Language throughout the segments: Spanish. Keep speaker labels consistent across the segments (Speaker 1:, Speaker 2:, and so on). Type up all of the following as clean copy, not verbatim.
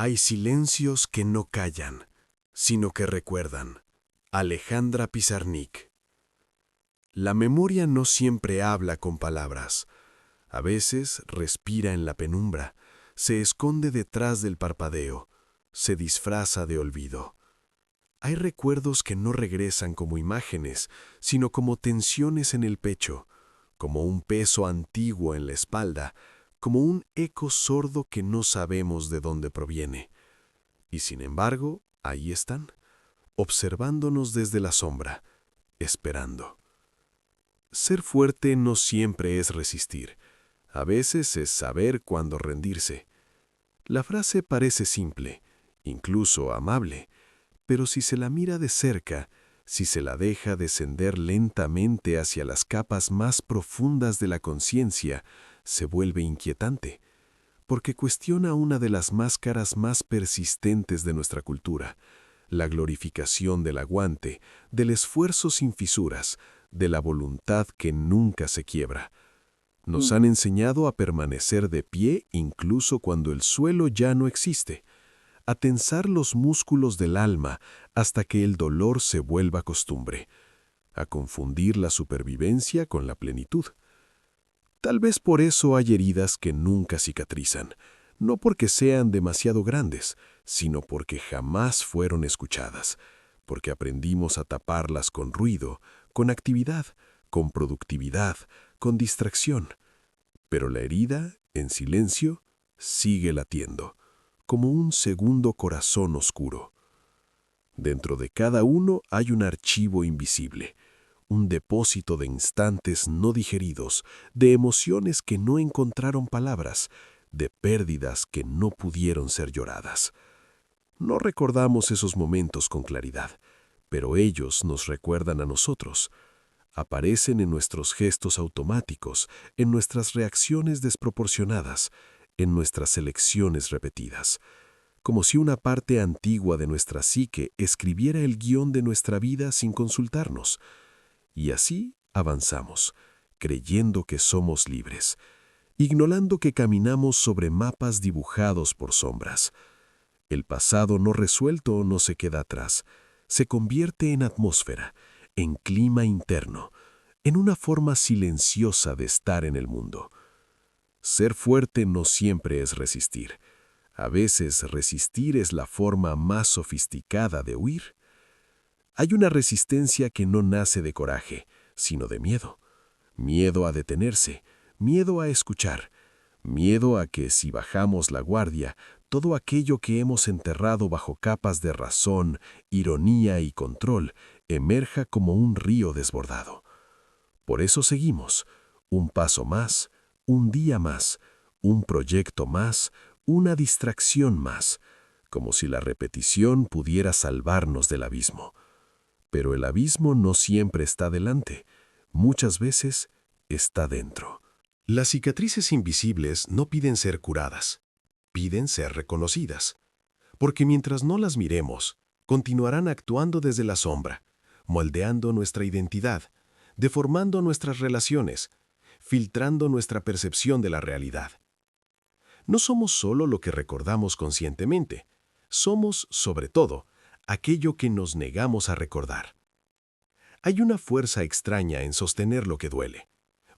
Speaker 1: Hay silencios que no callan, sino que recuerdan. Alejandra Pizarnik. La memoria no siempre habla con palabras. A veces respira en la penumbra, se esconde detrás del parpadeo, se disfraza de olvido. Hay recuerdos que no regresan como imágenes, sino como tensiones en el pecho, como un peso antiguo en la espalda, como un eco sordo que no sabemos de dónde proviene. Y sin embargo, ahí están, observándonos desde la sombra, esperando. Ser fuerte no siempre es resistir. A veces es saber cuándo rendirse. La frase parece simple, incluso amable, pero si se la mira de cerca, si se la deja descender lentamente hacia las capas más profundas de la conciencia, se vuelve inquietante, porque cuestiona una de las máscaras más persistentes de nuestra cultura, la glorificación del aguante, del esfuerzo sin fisuras, de la voluntad que nunca se quiebra. Nos han enseñado a permanecer de pie incluso cuando el suelo ya no existe, a tensar los músculos del alma hasta que el dolor se vuelva costumbre, a confundir la supervivencia con la plenitud. Tal vez por eso hay heridas que nunca cicatrizan, no porque sean demasiado grandes, sino porque jamás fueron escuchadas, porque aprendimos a taparlas con ruido, con actividad, con productividad, con distracción. Pero la herida, en silencio, sigue latiendo, como un segundo corazón oscuro. Dentro de cada uno hay un archivo invisible, un depósito de instantes no digeridos, de emociones que no encontraron palabras, de pérdidas que no pudieron ser lloradas. No recordamos esos momentos con claridad, pero ellos nos recuerdan a nosotros. Aparecen en nuestros gestos automáticos, en nuestras reacciones desproporcionadas, en nuestras elecciones repetidas, como si una parte antigua de nuestra psique escribiera el guión de nuestra vida sin consultarnos. Y así avanzamos, creyendo que somos libres, ignorando que caminamos sobre mapas dibujados por sombras. El pasado no resuelto no se queda atrás, se convierte en atmósfera, en clima interno, en una forma silenciosa de estar en el mundo. Ser fuerte no siempre es resistir. A veces resistir es la forma más sofisticada de huir. Hay una resistencia que no nace de coraje, sino de miedo. Miedo a detenerse, miedo a escuchar, miedo a que si bajamos la guardia, todo aquello que hemos enterrado bajo capas de razón, ironía y control emerja como un río desbordado. Por eso seguimos, un paso más, un día más, un proyecto más, una distracción más, como si la repetición pudiera salvarnos del abismo. Pero el abismo no siempre está delante, muchas veces está dentro. Las cicatrices invisibles no piden ser curadas, piden ser reconocidas, porque mientras no las miremos, continuarán actuando desde la sombra, moldeando nuestra identidad, deformando nuestras relaciones, filtrando nuestra percepción de la realidad. No somos solo lo que recordamos conscientemente, somos, sobre todo, aquello que nos negamos a recordar. Hay una fuerza extraña en sostener lo que duele,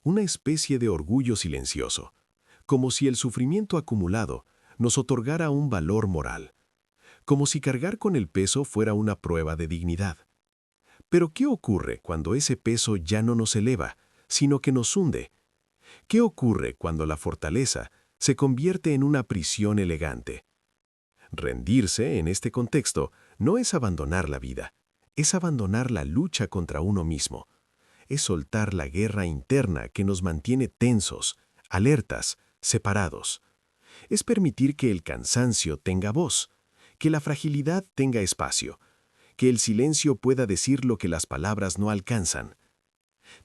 Speaker 1: una especie de orgullo silencioso, como si el sufrimiento acumulado nos otorgara un valor moral, como si cargar con el peso fuera una prueba de dignidad. Pero ¿qué ocurre cuando ese peso ya no nos eleva, sino que nos hunde? ¿Qué ocurre cuando la fortaleza se convierte en una prisión elegante? Rendirse, en este contexto, no es abandonar la vida, es abandonar la lucha contra uno mismo, es soltar la guerra interna que nos mantiene tensos, alertas, separados. Es permitir que el cansancio tenga voz, que la fragilidad tenga espacio, que el silencio pueda decir lo que las palabras no alcanzan.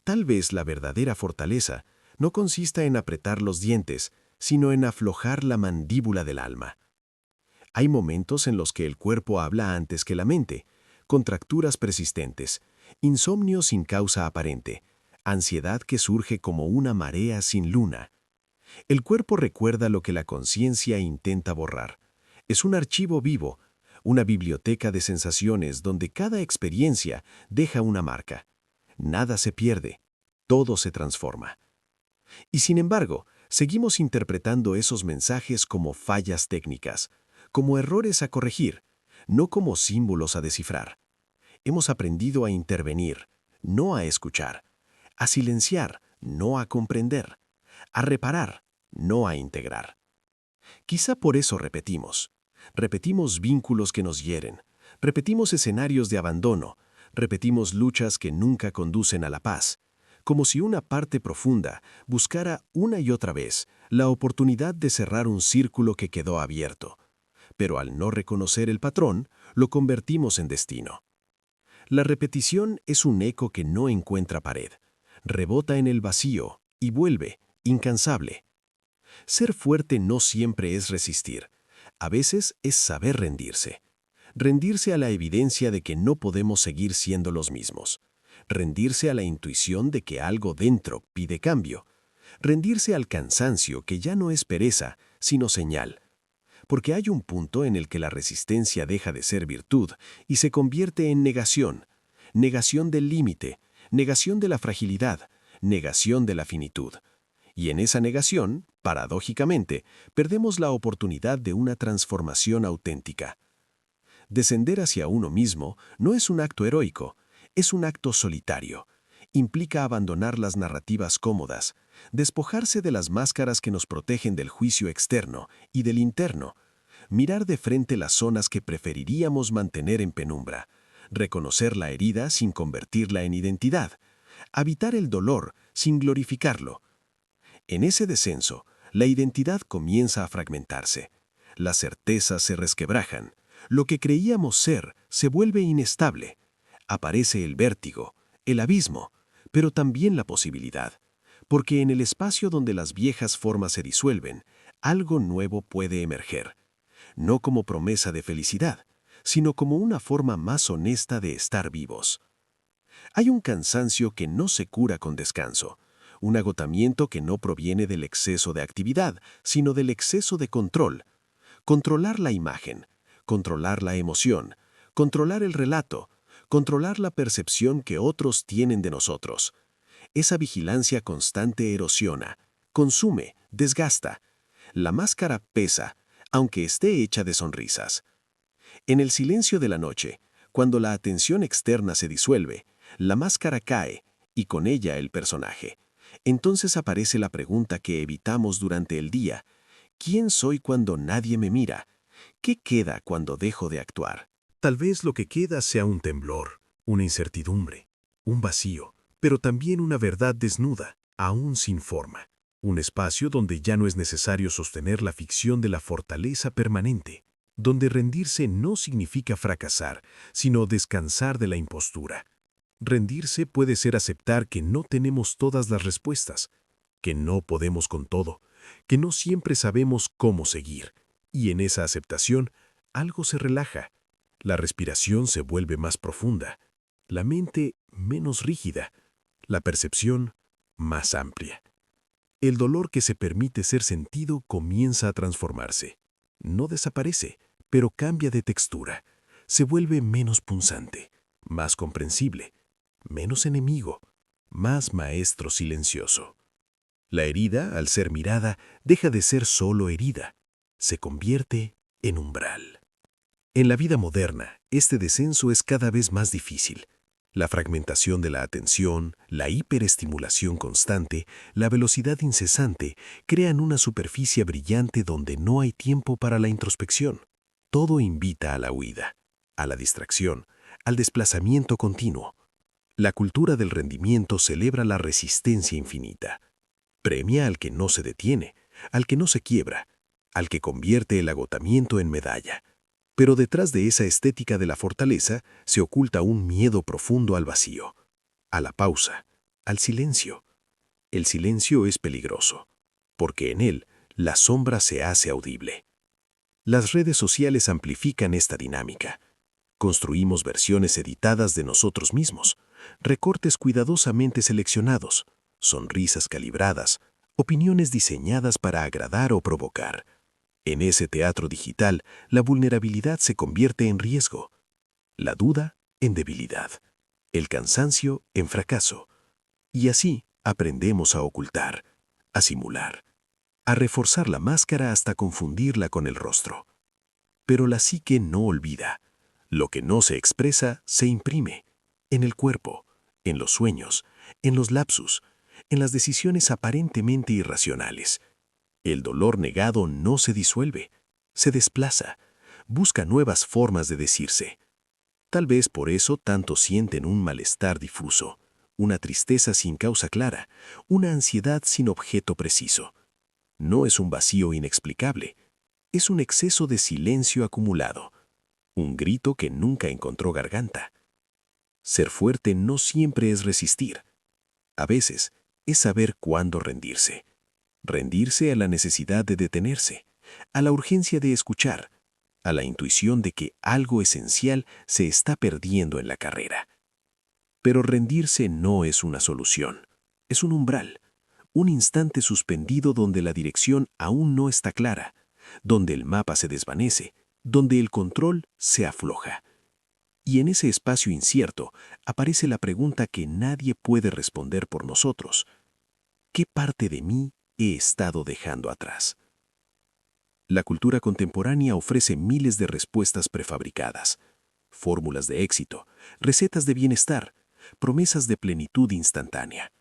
Speaker 1: Tal vez la verdadera fortaleza no consista en apretar los dientes, sino en aflojar la mandíbula del alma. Hay momentos en los que el cuerpo habla antes que la mente, contracturas persistentes, insomnio sin causa aparente, ansiedad que surge como una marea sin luna. El cuerpo recuerda lo que la conciencia intenta borrar.
Speaker 2: Es un archivo vivo, una biblioteca de sensaciones donde cada experiencia deja una marca. Nada se pierde, todo se transforma. Y sin embargo, seguimos interpretando esos mensajes como fallas técnicas, como errores a corregir, no como símbolos a descifrar. Hemos aprendido a intervenir, no a escuchar, a silenciar, no a comprender, a reparar, no a integrar. Quizá por eso repetimos. Repetimos vínculos que nos hieren, repetimos escenarios de abandono, repetimos luchas que nunca conducen a la paz, como si una parte profunda buscara una y otra vez la oportunidad de cerrar un círculo que quedó abierto. Pero al no reconocer el patrón, lo convertimos en destino. La repetición es un eco que no encuentra pared, rebota en el vacío y vuelve, incansable. Ser fuerte no siempre es resistir, a veces es saber rendirse. Rendirse a la evidencia de que no podemos seguir siendo los mismos. Rendirse a la intuición de que algo dentro pide cambio. Rendirse al cansancio que ya no es pereza, sino señal. Porque hay un punto en el que la resistencia deja de ser virtud y se convierte en negación. Negación del límite, negación de la fragilidad, negación de la finitud. Y en esa negación, paradójicamente, perdemos la oportunidad de una transformación auténtica. Descender hacia uno mismo no es un acto heroico, es un acto solitario. Implica abandonar las narrativas cómodas, despojarse de las máscaras que nos protegen del juicio externo y del interno, mirar de frente las zonas que preferiríamos mantener en penumbra, reconocer la herida sin convertirla en identidad, habitar el dolor sin glorificarlo. En ese descenso, la identidad comienza a fragmentarse, las certezas se resquebrajan, lo que creíamos ser se vuelve inestable, aparece el vértigo, el abismo, pero también la posibilidad, porque en el espacio donde las viejas formas se disuelven, algo nuevo puede emerger, no como promesa de felicidad, sino como una forma más honesta de estar vivos. Hay un cansancio que no se cura con descanso, un agotamiento que no proviene del exceso de actividad, sino del exceso de control. Controlar la imagen, controlar la emoción, controlar el relato, controlar la percepción que otros tienen de nosotros. Esa vigilancia constante erosiona, consume, desgasta. La máscara pesa, aunque esté hecha de sonrisas. En el silencio de la noche, cuando la atención externa se disuelve, la máscara cae, y con ella el personaje. Entonces aparece la pregunta que evitamos durante el día: ¿quién soy cuando nadie me mira? ¿Qué queda cuando dejo de actuar?
Speaker 1: Tal vez lo que queda sea un temblor, una incertidumbre, un vacío, pero también una verdad desnuda, aún sin forma. Un espacio donde ya no es necesario sostener la ficción de la fortaleza permanente, donde rendirse no significa fracasar, sino descansar de la impostura. Rendirse puede ser aceptar que no tenemos todas las respuestas, que no podemos con todo, que no siempre sabemos cómo seguir, y en esa aceptación algo se relaja. La respiración se vuelve más profunda, la mente menos rígida, la percepción más amplia. El dolor que se permite ser sentido comienza a transformarse. No desaparece, pero cambia de textura. Se vuelve menos punzante, más comprensible, menos enemigo, más maestro silencioso. La herida, al ser mirada, deja de ser solo herida. Se convierte en umbral. En la vida moderna, este descenso es cada vez más difícil. La fragmentación de la atención, la hiperestimulación constante, la velocidad incesante crean una superficie brillante donde no hay tiempo para la introspección. Todo invita a la huida, a la distracción, al desplazamiento continuo. La cultura del rendimiento celebra la resistencia infinita. Premia al que no se detiene, al que no se quiebra, al que convierte el agotamiento en medalla. Pero detrás de esa estética de la fortaleza se oculta un miedo profundo al vacío, a la pausa, al silencio. El silencio es peligroso, porque en él la sombra se hace audible. Las redes sociales amplifican esta dinámica. Construimos versiones editadas de nosotros mismos, recortes cuidadosamente seleccionados, sonrisas calibradas, opiniones diseñadas para agradar o provocar.
Speaker 2: En ese teatro digital, la vulnerabilidad se convierte en riesgo, la duda en debilidad, el cansancio en fracaso. Y así aprendemos a ocultar, a simular, a reforzar la máscara hasta confundirla con el rostro. Pero la psique no olvida. Lo que no se expresa se imprime en el cuerpo, en los sueños, en los lapsus, en las decisiones aparentemente irracionales. El dolor negado no se disuelve, se desplaza, busca nuevas formas de decirse. Tal vez por eso tanto sienten un malestar difuso, una tristeza sin causa clara, una ansiedad sin objeto preciso. No es un vacío inexplicable, es un exceso de silencio acumulado, un grito que nunca encontró garganta. Ser fuerte no siempre es resistir. A veces es saber cuándo rendirse. Rendirse a la necesidad de detenerse, a la urgencia de escuchar, a la intuición de que algo esencial se está perdiendo en la carrera. Pero rendirse no es una solución, es un umbral, un instante suspendido donde la dirección aún no está clara, donde el mapa se desvanece, donde el control se afloja. Y en ese espacio incierto aparece la pregunta que nadie puede responder por nosotros. ¿Qué parte de mí he estado dejando atrás? La cultura contemporánea ofrece miles de respuestas prefabricadas, fórmulas de éxito, recetas de bienestar, promesas de plenitud instantánea.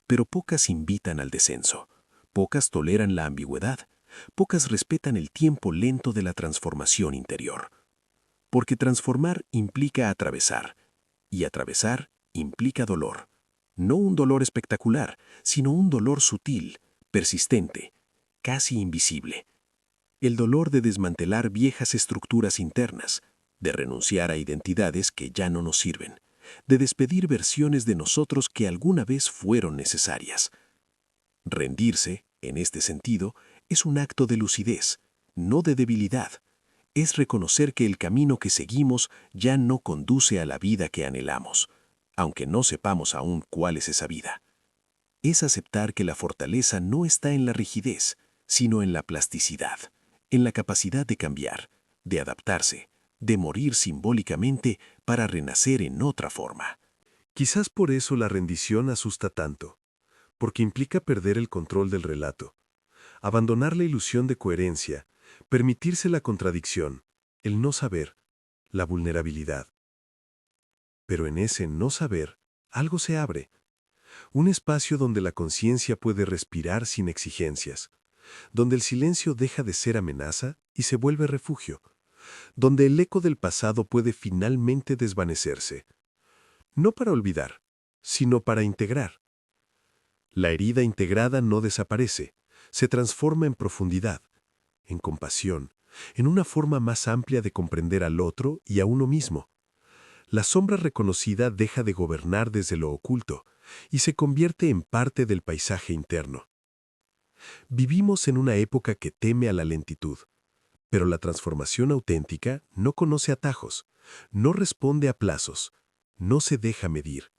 Speaker 2: Pero pocas invitan al descenso, pocas toleran la ambigüedad, pocas respetan el tiempo lento de la transformación interior. Porque transformar implica atravesar, y atravesar implica dolor. No un dolor espectacular, sino un dolor sutil, persistente, casi invisible. El dolor de desmantelar viejas estructuras internas, de renunciar a identidades que ya no nos sirven, de despedir versiones de nosotros que alguna vez fueron necesarias. Rendirse, en este sentido, es un acto de lucidez, no de debilidad. Es reconocer que el camino que seguimos ya no conduce a la vida que anhelamos, aunque no sepamos aún cuál es esa vida. Es aceptar que la fortaleza no está en la rigidez, sino en la plasticidad, en la capacidad de cambiar, de adaptarse, de morir simbólicamente para renacer en otra forma.
Speaker 1: Quizás por eso la rendición asusta tanto, porque implica perder el control del relato, abandonar la ilusión de coherencia, permitirse la contradicción, el no saber, la vulnerabilidad. Pero en ese no saber, algo se abre, un espacio donde la conciencia puede respirar sin exigencias, donde el silencio deja de ser amenaza y se vuelve refugio, donde el eco del pasado puede finalmente desvanecerse, no para olvidar, sino para integrar. La herida integrada no desaparece, se transforma en profundidad, en compasión, en una forma más amplia de comprender al otro y a uno mismo. La sombra reconocida deja de gobernar desde lo oculto y se convierte en parte del paisaje interno. Vivimos en una época que teme a la lentitud, pero la transformación auténtica no conoce atajos, no responde a plazos, no se deja medir.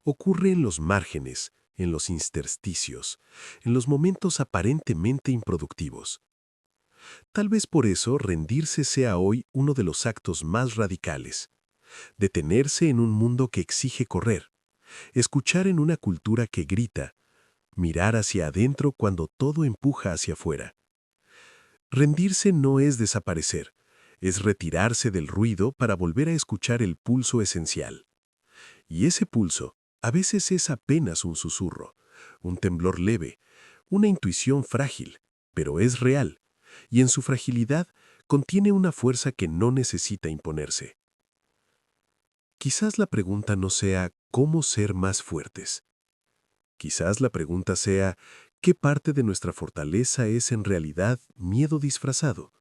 Speaker 1: Ocurre en los márgenes, en los intersticios, en los momentos aparentemente improductivos. Tal vez por eso rendirse sea hoy uno de los actos más radicales. Detenerse en un mundo que exige correr, escuchar en una cultura que grita, mirar hacia adentro cuando todo empuja hacia afuera. Rendirse no es desaparecer, es retirarse del ruido para volver a escuchar el pulso esencial. Y ese pulso a veces es apenas un susurro, un temblor leve, una intuición frágil, pero es real, y en su fragilidad contiene una fuerza que no necesita imponerse. Quizás la pregunta no sea ¿cómo ser más fuertes? Quizás la pregunta sea ¿qué parte de nuestra fortaleza es en realidad miedo disfrazado?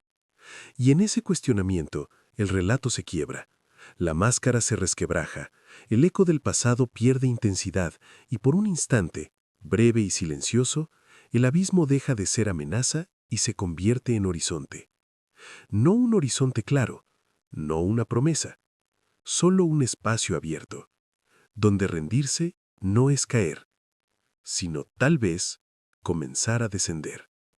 Speaker 1: Y en ese cuestionamiento, el relato se quiebra, la máscara se resquebraja, el eco del pasado pierde intensidad y por un instante, breve y silencioso, el abismo deja de ser amenaza y se convierte en horizonte. No un horizonte claro, no una promesa, solo un espacio abierto, donde rendirse no es caer, sino tal vez comenzar a descender.